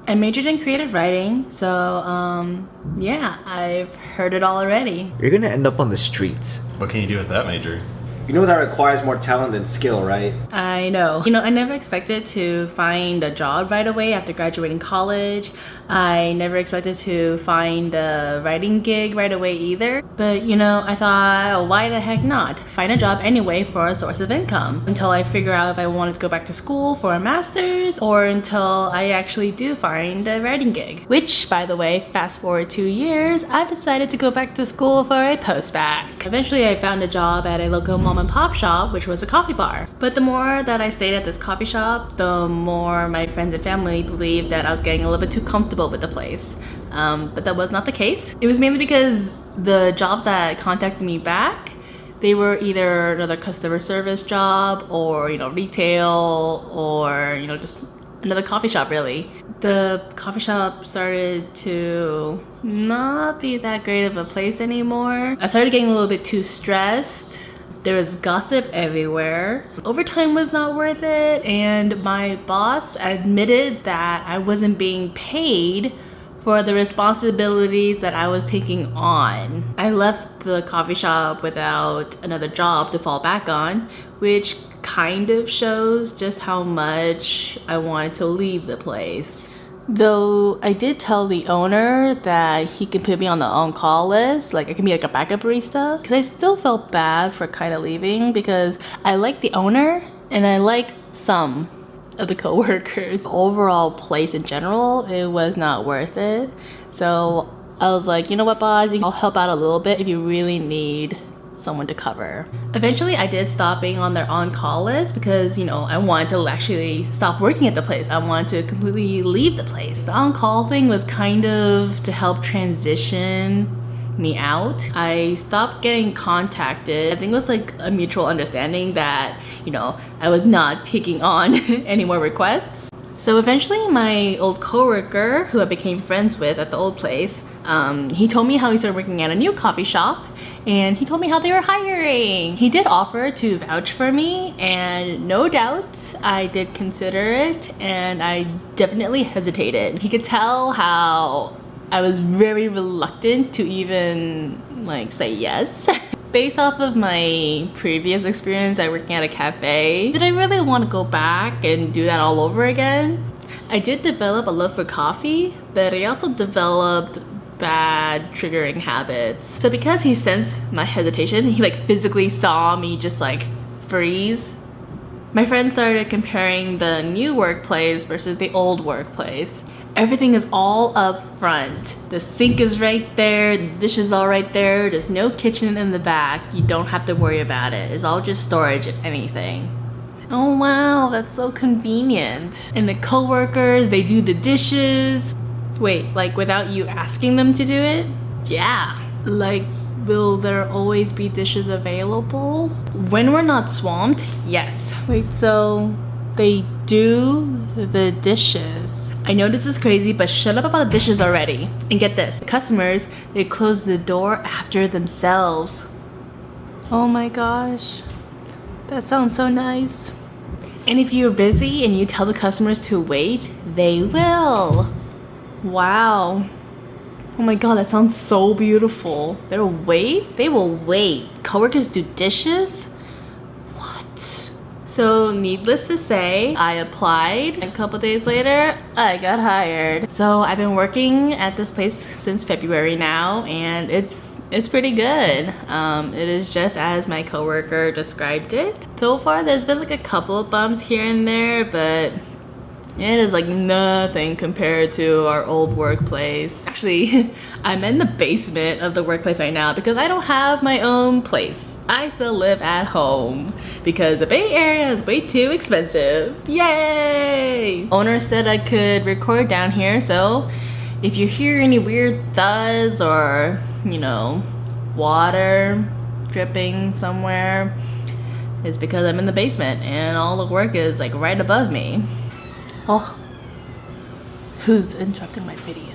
I majored in creative writing, so yeah, I've heard it all already. You're gonna end up on the streets. What can you do with that major? You know that requires more talent than skill, right? I know. You know, I never expected to find a job right away after graduating college. I never expected to find a writing gig right away either. But you know, I thought, oh, why the heck not? Find a job anyway for a source of income until I figure out if I wanted to go back to school for a master's or until I actually do find a writing gig. Which, by the way, fast forward 2 years, I've decided to go back to school for a post-bac. Eventually, I found a job at a local mom and pop shop, which was a coffee bar. But the more that I stayed at this coffee shop, the more my friends and family believed that I was getting a little bit too comfortable with the place. But that was not the case. It was mainly because the jobs that contacted me back, they were either another customer service job or, you know, retail or, you know, just another coffee shop really. The coffee shop started to not be that great of a place anymore. I started getting a little bit too stressed. There was gossip everywhere. Overtime was not worth it, and my boss admitted that I wasn't being paid for the responsibilities that I was taking on. I left the coffee shop without another job to fall back on, which kind of shows just how much I wanted to leave the place. Though I did tell the owner that he could put me on the on-call list, like I could be like a backup barista, because I still felt bad for kind of leaving because I like the owner and I like some of the co-workers. The overall place in general, it was not worth it. So I was like, you know what, boss, I'll help out a little bit if you really need someone to cover. Eventually I did stop being on their on-call list because, you know, I wanted to actually stop working at the place. I wanted to completely leave the place. The on-call thing was kind of to help transition me out. I stopped getting contacted. I think it was like a mutual understanding that, you know, I was not taking on any more requests. So eventually my old coworker, who I became friends with at the old place, he told me how he started working at a new coffee shop and he told me how they were hiring. He did offer to vouch for me, and no doubt I did consider it, and I definitely hesitated. He could tell how I was very reluctant to even like say yes. Based off of my previous experience at working at a cafe, did I really want to go back and do that all over again? I did develop a love for coffee, but I also developed bad triggering habits. So because he sensed my hesitation, he like physically saw me just like freeze. My friends started comparing the new workplace versus the old workplace. Everything is all up front. The sink is right there, the dishes all right there, there's no kitchen in the back. You don't have to worry about it. It's all just storage if anything. Oh wow, that's so convenient. And the co-workers, they do the dishes. Wait, like without you asking them to do it? Yeah. Like, will there always be dishes available? When we're not swamped, yes. Wait, so they do the dishes? I know this is crazy, but shut up about the dishes already. And get this, customers, they close the door after themselves. Oh my gosh, that sounds so nice. And if you're busy and you tell the customers to wait, they will. Wow. Oh my god, that sounds so beautiful. They'll wait? They will wait. Coworkers do dishes? What? So needless to say, I applied. A couple days later, I got hired. So I've been working at this place since February now, and it's pretty good. It is just as my coworker described it. So far, there's been like a couple of bumps here and there, but it is like nothing compared to our old workplace. Actually, I'm in the basement of the workplace right now because I don't have my own place. I still live at home because the Bay Area is way too expensive. Yay! Owner said I could record down here, so if you hear any weird thuzz or, you know, water dripping somewhere, it's because I'm in the basement and all the work is like right above me. Oh, who's interrupting my video?